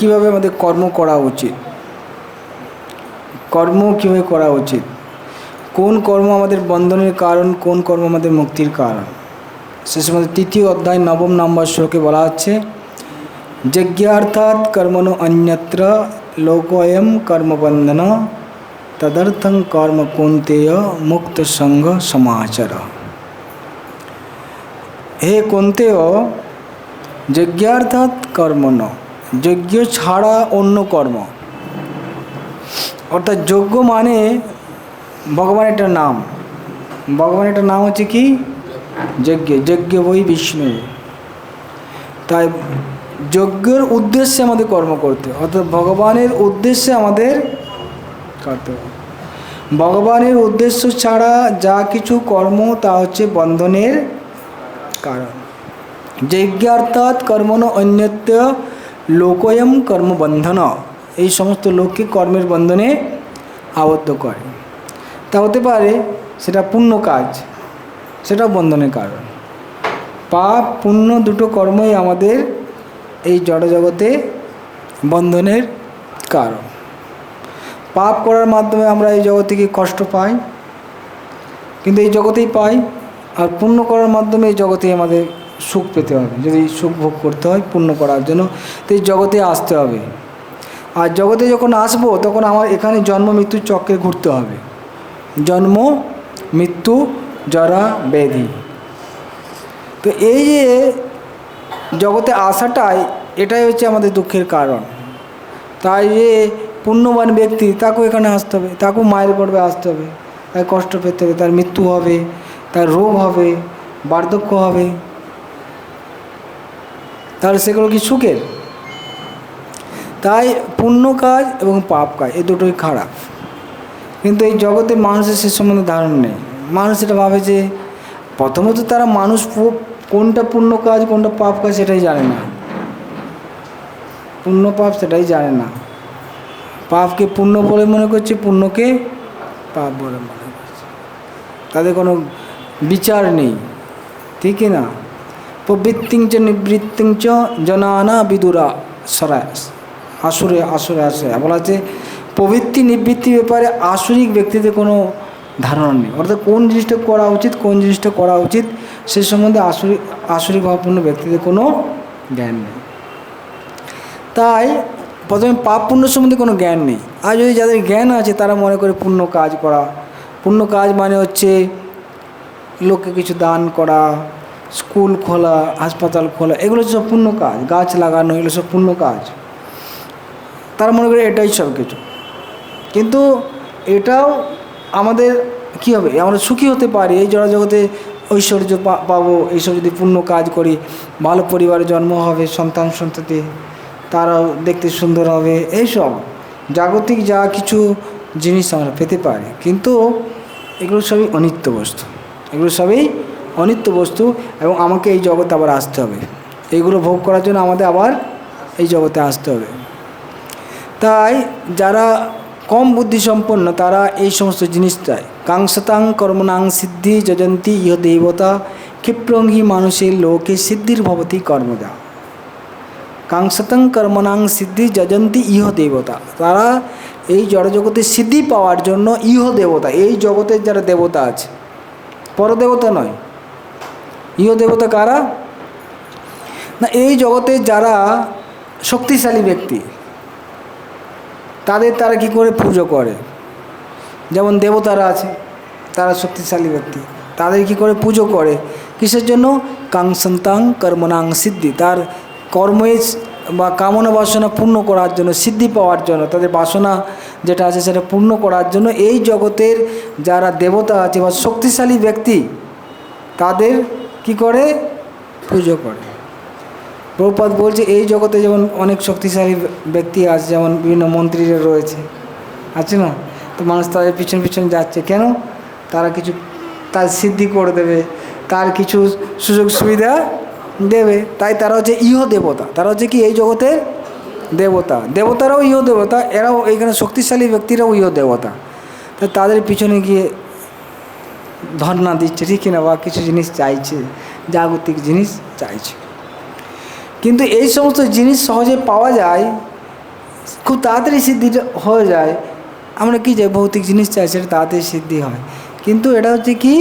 কীভাবে আমাদের কর্ম করা উচিত, কর্ম কীভাবে করা উচিত, কোন কর্ম আমাদের বন্ধনের কারণ, কোন কর্ম আমাদের মুক্তির কারণ, সে সম্বন্ধে 3য় অধ্যায় 9 নম্বর শ্লোকে বলা হচ্ছে, যজ্ঞার্থাৎ কর্মণো অন্যত্র লোকোয়ম কর্মবন্ধন তদর্থং কর্ম কৌন্তেয় মুক্ত সঙ্গ সমাচর। হে কৌন্তেয়, যজ্ঞার্থাৎ কর্মণ, যজ্ঞ ছাড়া অন্য কর্ম, অর্থাৎ যজ্ঞ মানে ভগবানের একটা নাম, ভগবানের একটা নাম হচ্ছে কি যজ্ঞ, যজ্ঞ বই বিষ্ণু। তাই যজ্ঞের উদ্দেশ্যে আমাদের কর্ম করতে, অর্থাৎ ভগবানের উদ্দেশ্যে আমাদের করতে। ভগবানের উদ্দেশ্য ছাড়া যা কিছু কর্ম তা হচ্ছে বন্ধনের কারণ। যজ্ঞার্থাৎ কর্মণ অন্যত্র লোকোয়ম কর্মবন্ধন, এই সমস্ত লোককে কর্মের বন্ধনে আবদ্ধ করে। তা হতে পারে সেটা পুণ্য কাজ, সেটাও বন্ধনের কারণ। পাপ পুণ্য দুটো কর্মই আমাদের এই জড়জগতে বন্ধনের কারণ। পাপ করার মাধ্যমে আমরা এই জগতে কি কষ্ট পাই, কিন্তু এই জগতেই পাই, আর পুণ্য করার মাধ্যমে এই জগতেই আমাদের সুখ পেতে হবে। যদি সুখ ভোগ করতে হয় পুণ্য করার জন্য, তো এই জগতে আসতে হবে। আর জগতে যখন আসবো তখন আমার এখানে জন্ম মৃত্যুর চক্রে ঘুরতে হবে, জন্ম মৃত্যু জরা ব্যাধি। তো এই যে জগতে আসাটাই, এটাই হচ্ছে আমাদের দুঃখের কারণ। তাই যে পুণ্যবান ব্যক্তি তাকেও এখানে আসতে হবে, তাকেও মায়ের গর্ভে আসতে হবে, তাই কষ্ট পেতে হবে, তার মৃত্যু হবে, তার রোগ হবে, বার্ধক্য হবে, তাহলে সেগুলো কি সুখের? তাই পুণ্য কাজ এবং পাপ কাজ এই দুটোই খারাপ। কিন্তু এই জগতে মানুষের সে সম্বন্ধে ধারণা নেই। মানুষ এটা ভাবে যে, প্রথমত তারা মানুষ কোনটা পুণ্য কাজ কোনটা পাপ কাজ সেটাই জানে না, পুণ্য পাপ সেটাই জানে না। পাপকে পুণ্য বলে মনে করছে, পুণ্যকে পাপ বলে মনে করছে, তাদের কোনো বিচার নেই, ঠিক না? প্রবৃত্তিঞ্চ নিবৃত্তিঞ্চ জনানা বিদুরা সরায় আসুরে আসুরে আসে বলা আছে, প্রবৃত্তি নিবৃত্তির ব্যাপারে আসরিক ব্যক্তিদের কোনো ধারণা নেই। অর্থাৎ কোন জিনিসটা করা উচিত কোন জিনিসটা করা উচিত সে সম্বন্ধে আসরিক ভাবপূর্ণ ব্যক্তিদের কোনো জ্ঞান নেই। তাই প্রথমে পাপ পুণ্য সম্বন্ধে কোনো জ্ঞান নেই। আর যদি যাদের জ্ঞান আছে তারা মনে করে পুণ্য কাজ করা, পুণ্য কাজ মানে হচ্ছে লোককে কিছু দান করা, স্কুল খোলা, হাসপাতাল খোলা, এগুলো সব পুণ্য কাজ, গাছ লাগানো, এগুলো সব পুণ্য কাজ। তারা মনে করে এটাই সব কিছু। কিন্তু এটাও আমাদের কী হবে, আমরা সুখী হতে পারি, এই জড়জগতে ঐশ্বর্য পাবো, এইসব যদি পুণ্য কাজ করি, ভালো পরিবারে জন্ম হবে, সন্তান সন্ততি তারাও দেখতে সুন্দর হবে, এইসব জাগতিক যা কিছু জিনিস আমরা পেতে পারি। কিন্তু এগুলো সবই অনিত্য বস্তু, এগুলো সবই অনিত্য বস্তু, এবং আমাকে এই জগতে আবার আসতে হবে, এইগুলো ভোগ করার জন্য আমাদের আবার এই জগতে আসতে হবে। তাই যারা কম বুদ্ধিসম্পন্ন তারা এই সমস্ত জিনিস চায়। কাংসতাং কর্মণাং সিদ্ধি যজন্তি ইহ দেবতা ক্ষিপ্রঙ্গি মানুষের লোকে সিদ্ধির ভবতি কর্মজা। কাংসতাং কর্মণাং সিদ্ধি যজন্তি ইহ দেবতা, তারা এই জড়জগতে সিদ্ধি পাওয়ার জন্য ইহ দেবতা, এই জগতের যারা দেবতা আছে, পরদেবতা নয়, ইহ দেবতা কারা না, এই জগতে যারা শক্তিশালী ব্যক্তি তারা কি করে পুজো করে। যেমন দেবতারা আছে, তারা শক্তিশালী ব্যক্তি, তাদের কি করে পুজো করে, কিসের জন্য? কাংসন্তাং কর্মণাং সিদ্ধি, তার কর্মে বা কামনা বাসনা পূর্ণ করার জন্য, সিদ্ধি পাওয়ার জন্য, তাদের বাসনা যেটা আছে সেটা পূর্ণ করার জন্য এই জগতের যারা দেবতা আছে বা শক্তিশালী ব্যক্তি তাদের কি করে? পুজো করে। প্রভুপাদ বলছে এই জগতে যেমন অনেক শক্তিশালী ব্যক্তি আছে, যেমন বিভিন্ন মন্ত্রীরা রয়েছে, আছে না, তো মানুষ তাদের পিছন পিছন যাচ্ছে কেন? তারা কিছু তার সিদ্ধি করে দেবে, তার কিছু সুযোগ সুবিধা দেবে, তাই তারা হচ্ছে ইহ দেবতা। তারা হচ্ছে কি এই জগতের দেবতা, দেবতারাও ইহ দেবতা, এরাও এইখানে শক্তিশালী ব্যক্তিরাও ইহ দেবতা। তাই তাদের পিছনে গিয়ে ধর্ণা দিচ্ছে, ঠিক না, বা কিছু জিনিস চাইছে, জাগতিক জিনিস চাইছে। কিন্তু এই সমস্ত জিনিস সহজে পাওয়া যায় খুব তাড়াতাড়ি সিদ্ধি হয়ে যায়। আমরা কি চাই, ভৌতিক জিনিস চাই, সেটা তাড়াতাড়ি সিদ্ধি হয়, কিন্তু এটা হচ্ছে কি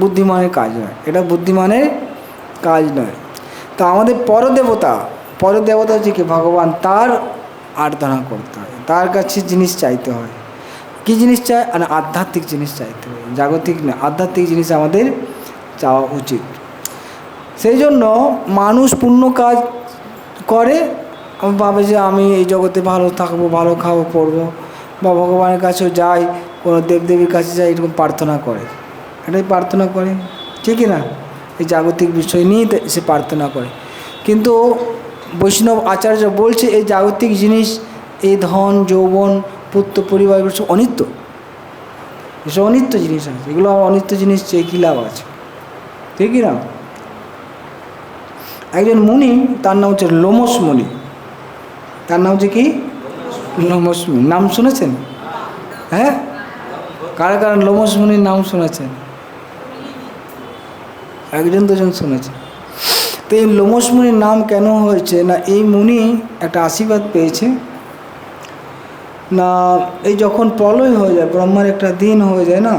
বুদ্ধিমানের কাজ নয়, এটা বুদ্ধিমানের কাজ নয়। তো আমাদের পরদেবতা হচ্ছে কি ভগবান, তার আরাধনা করতে হয়, তার কাছে জিনিস চাইতে হয়। কী জিনিস চাই? মানে আধ্যাত্মিক জিনিস চাইতে হয়, জাগতিক না, আধ্যাত্মিক জিনিস আমাদের চাওয়া উচিত। সেই জন্য মানুষ পুণ্য কাজ করে, ভাবে যে আমি এই জগতে ভালো থাকবো, ভালো খাবো পড়বো, বা ভগবানের কাছেও যাই, কোনো দেবদেবীর কাছে যাই, এরকম প্রার্থনা করে, এটাই প্রার্থনা করে, ঠিকই না? এই জাগতিক বিষয় নিয়ে সে প্রার্থনা করে। কিন্তু বৈষ্ণব আচার্য বলছে এই জাগতিক জিনিস, এই ধন যৌবন পুত্র পরিবার, এগুলো সব অনিত্য, এসব অনিত্য জিনিস আছে, এগুলো অনিত্য জিনিস চেয়ে কী লাভ আছে, ঠিকই না? একজন মুনি, তার নাম হচ্ছে লোমস মুনি, তার নাম হচ্ছে কি লোমস মুনি, নাম শুনেছেন? হ্যাঁ, কারা কারা লোমস মুনির নাম শুনেছেন? একজন দুজন শুনেছে। তো এই লোমস মুনির নাম কেন হয়েছে না, এই মুনি একটা আশীর্বাদ পেয়েছে না, এই যখন প্রলয় হয়ে যায়, ব্রহ্মার একটা দিন হয়ে যায় না,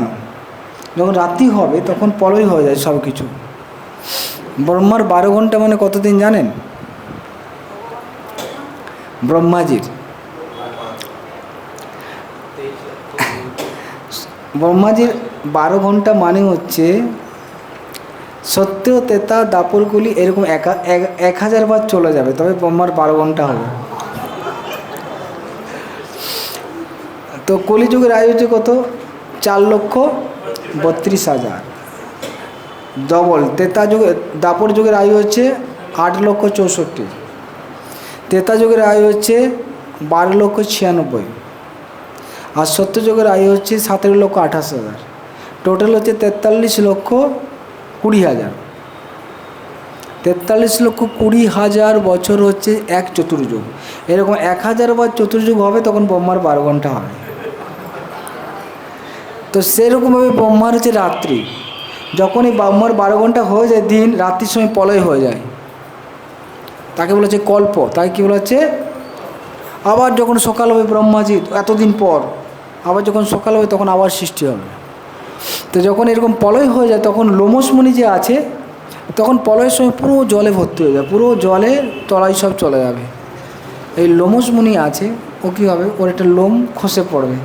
যখন রাত্রি হবে তখন প্রলয় হয়ে যায় সব কিছু। ব্রহ্মার 12 ঘন্টা মানে কত দিন জানেন? ব্রহ্মাজির 12 ঘন্টা মানে হচ্ছে সত্য, তেতা, দাপরগুলি এরকম 1000 বার চলে যাবে, তবে ব্রহ্মার 12 ঘন্টা হবে। তো কলিযুগের আয়ু হচ্ছে কত? 4,32,000। ডবল তেতা যুগে, দাপর যুগের আয়ু হচ্ছে 8,64,000। তেতা যুগের আয়ু হচ্ছে 12,96,000। আর সত্য যুগের আয়ু হচ্ছে 17,28,000। টোটাল হচ্ছে 43,20,000। 43,20,000 বছর হচ্ছে এক চতুর্যুগ। এরকম 1000 বার চতুর্যুগ হবে, তখন ব্রহ্মার 12 ঘন্টা হবে। তো সেরকমভাবে ব্রহ্মার হচ্ছে রাত্রি, যখন এই ব্রহ্মার 12 ঘন্টা হয়ে যায় দিন, রাত্রির সময় প্রলয় হয়ে যায়, তাকে বলা হচ্ছে কল্প। তাকে কী বলা হচ্ছে? আবার যখন সকাল হবে ব্রহ্মাজি এতদিন পর, আবার যখন সকাল হবে তখন আবার সৃষ্টি হবে। তো যখন এরকম প্রলয় হয়ে যায়, তখন লোমস মুনি যে আছে, তখন প্রলয়ের সময় পুরো জলে ভর্তি হয়ে যায়, পুরো জলে তলায় সব চলে যাবে। এই লোমস মুনি আছে, ও কী হবে, ওর একটা লোম খসে পড়বে।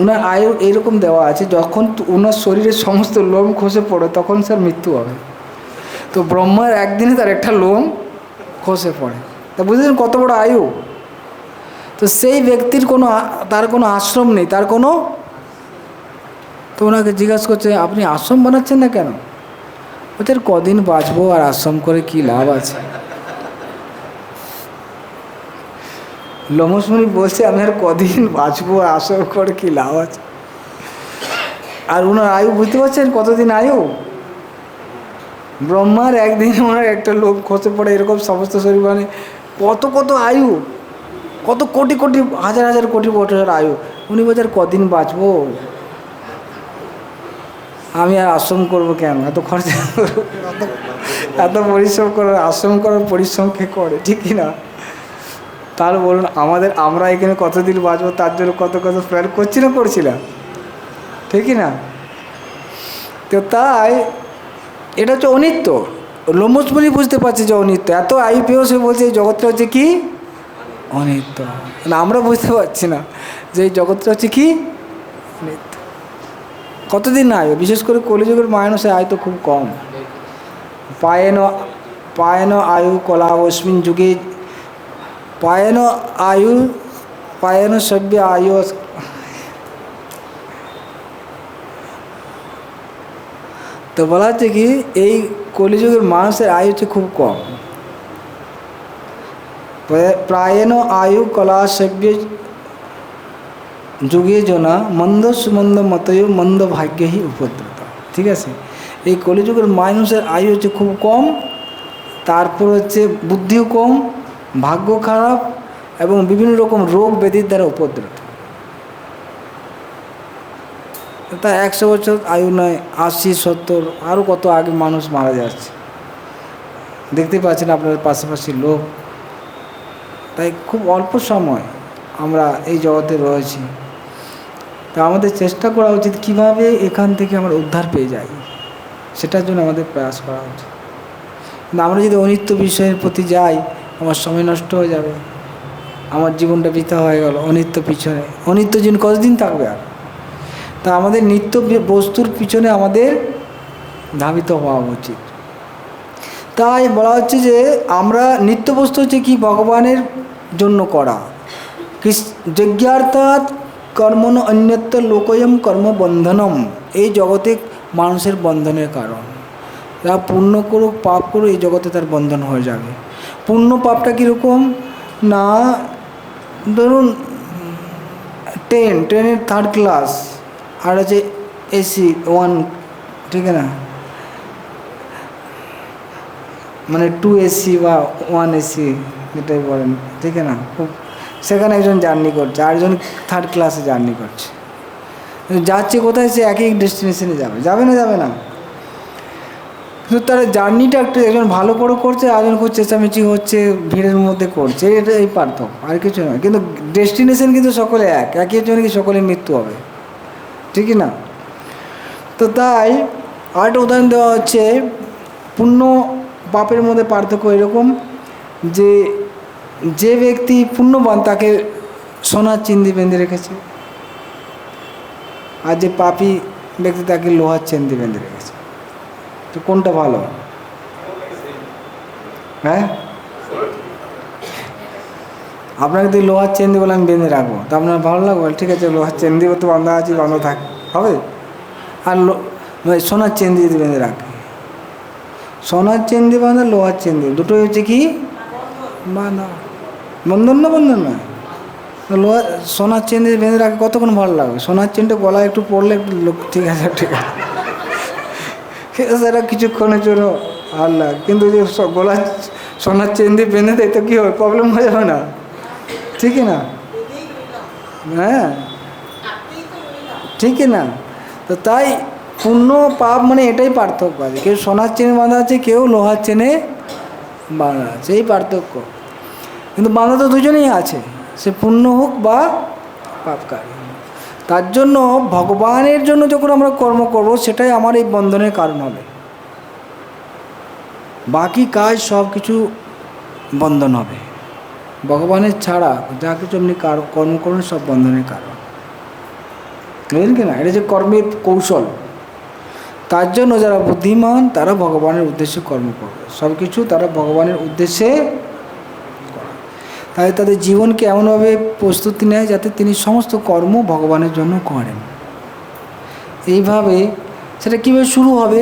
ওনার আয়ু এইরকম দেওয়া আছে, যখন ওনার শরীরের সমস্ত লোম খসে পড়ে তখন স্যার মৃত্যু হবে। তো ব্রহ্মার একদিনে তার একটা লোম খসে পড়ে, তা বুঝলেন কত বড় আয়ু। তো সেই ব্যক্তির তার কোনো আশ্রম নেই, তার কোনো, তো ওনাকে জিজ্ঞাসা করছে আপনি আশ্রম বানাচ্ছেন না কেন? ওদের কদিন বাঁচবো, আর আশ্রম করে কি লাভ আছে? লোমস মুনি বলছে আমি আর কদিন বাঁচবো, আর আশ্রম করে কি লাভ আছে? আর ওনার আয়ু বুঝতে পারছেন কতদিন আয়ু? ব্রহ্মার একদিন ওনার একটা লোম খসে পড়ে, এরকম সমস্ত শরীর, মানে কত কত আয়ু, কত কোটি কোটি হাজার হাজার কোটি বছর আয়ু। উনি বলছেন কদিন বাঁচবো, আমি আর আশ্রম করবো কেন, এত খরচা করবো, এত পরিশ্রম করার, আশ্রম করার পরিশ্রম কে করে, ঠিক কিনা? তাহলে বলুন আমরা এখানে কতদিন বাঁচবো, তার জন্য কত কত প্ল্যান করছিলাম, ঠিকই না? তো তাই এটা হচ্ছে অনিত্য। লোমস মুনি বুঝতে পারছে যে অনিত্য, এত আয়ু পেয়েও সে বলছে এই জগৎটা হচ্ছে কি অনিত্য। না, আমরা বুঝতে পারছি না যে এই জগৎটা হচ্ছে কি অনিত্য। কতদিন আয়ু, বিশেষ করে কলিযুগের মানুষের আয়ু তো খুব কম। পায়েন আয়ু কলা অস্মিন যুগে, পায়েন সভ্য আয়ু। তো বলা হচ্ছে কি এই কলিযুগের মানুষের আয়ু হচ্ছে খুব কম। প্রায়ণ আয়ু কলা সভ্য যুগে জনা মন্দ সুমন্দ মতয় মন্দ ভাগ্যেই উপদ্রুত। ঠিক আছে, এই কলিযুগের মানুষের আয়ু হচ্ছে খুব কম, তারপর হচ্ছে বুদ্ধিও কম, ভাগ্য খারাপ, এবং বিভিন্ন রকম রোগ ব্যাধির দ্বারা উপদ্রুত। তা 100 বছর আয়ু নয়, 80, 70, আরও কত আগে মানুষ মারা যাচ্ছে। দেখতে পাচ্ছেন আপনার পাশাপাশি লোক তাই খুব অল্প সময় আমরা এই জগতে রয়েছি, তা আমাদের চেষ্টা করা উচিত কীভাবে এখান থেকে আমরা উদ্ধার পেয়ে যাই, সেটার জন্য আমাদের প্রয়াস করা উচিত। কিন্তু আমরা যদি অনিত্য বিষয়ের প্রতি যাই, আমার সময় নষ্ট হয়ে যাবে, আমার জীবনটা বৃথা হয়ে গেল অনিত্য পিছনে। অনিত্য জীবন কতদিন থাকবে আর? তা আমাদের নিত্য বস্তুর পিছনে আমাদের ধাবিত হওয়া উচিত। তাই বলা হচ্ছে যে আমরা নিত্য বস্তু হচ্ছে কি ভগবানের জন্য করা। যজ্ঞার্থাৎ কর্মণ অন্যত্র লোকয়ম কর্মবন্ধনম, এই জগতে মানুষের বন্ধনের কারণ। যা পুণ্য করুক পাপ করুক এই জগতে তার বন্ধন হয়ে যাবে। পুণ্য পাপটা কীরকম না, ধরুন ট্রেনের 3rd ক্লাস আর আছে AC 1, ঠিক না, মানে 2 AC বা 1 AC যেটাই বলেন, ঠিক না, খুব সেখানে একজন জার্নি করছে, আরেকজন 3rd ক্লাসে জার্নি করছে, যাচ্ছে কোথায়, সে একই ডেস্টিনেশনে যাবে না যাবে না? কিন্তু তার জার্নিটা একজন ভালো করে করছে, আরেকজন খুব চেঁচামেচি হচ্ছে, ভিড়ের মধ্যে করছে, এটা এই পার্থক্য, আর কিছু নয়। কিন্তু ডেস্টিনেশন কিন্তু সকলে একই জন্য কি সকলের মৃত্যু হবে, ঠিক না? তো তাই আরেকটা উদাহরণ দেওয়া হচ্ছে, পুণ্য পাপের মধ্যে পার্থক্য এরকম যে যে ব্যক্তি পুণ্যবান তাকে সোনার চেন দিয়ে বেঁধে রেখেছে, আর যে পাপী ব্যক্তি তাকে লোহার চেন দিয়ে বেঁধে রেখেছে। তো কোনটা ভালো? হ্যাঁ, আপনাকে যদি লোহার চেন দিয়ে বলে আমি বেঁধে রাখবো, তো আপনার ভালো লাগবে? ঠিক আছে, লোহার চেন দিয়ে তো বাঁধা আছি, বাঁধা থাক, হবে? আর সোনার চেন দিয়ে যদি বেঁধে রাখে, সোনার চেন দিয়ে বাঁধা, লোহার চেন দিয়ে, দুটোই হচ্ছে কি বাঁধা, বন্ধন না, বন্ধন না। লোহার সোনার চেন দিয়ে বেঁধে রাখে কতক্ষণ ভালো লাগবে, সোনার চেনটা গলায় একটু পড়লে একটু লোক ঠিক আছে, ঠিক আছে, সেটা কিছুক্ষণের জন্য ভালো লাগে। কিন্তু যে গলায় সোনার চেন দিয়ে বেঁধে দেয় তো কী হবে, প্রবলেম হয়ে যাবে না, ঠিক না? হ্যাঁ, ঠিক না? তো তাই পুণ্য পাপ মানে এটাই পার্থক্য আছে, কেউ সোনার চেনে বাঁধা আছে, কেউ লোহার চেনে বাঁধা আছে, এই পার্থক্য। কিন্তু বাঁধা তো দুজনেই আছে, সে পুণ্য হোক বা পাপকারী। তার জন্য ভগবানের জন্য যখন আমরা কর্ম করব, সেটাই আমার এই বন্ধনের কারণ হবে। বাকি কাজ সব কিছু বন্ধন হবে, ভগবানের ছাড়া যা কিছু আপনি কর্ম করুন সব বন্ধনের কারণ, বুঝলেন কি না? এটা যে কর্মের কৌশল। তার জন্য যারা বুদ্ধিমান তারা ভগবানের উদ্দেশ্যে কর্ম করবে, সব কিছু তারা ভগবানের উদ্দেশ্যে করে। তাই তাদের জীবনকে এমনভাবে প্রস্তুতি নেয় যাতে তিনি সমস্ত কর্ম ভগবানের জন্য করেন। এইভাবে সেটা কীভাবে শুরু হবে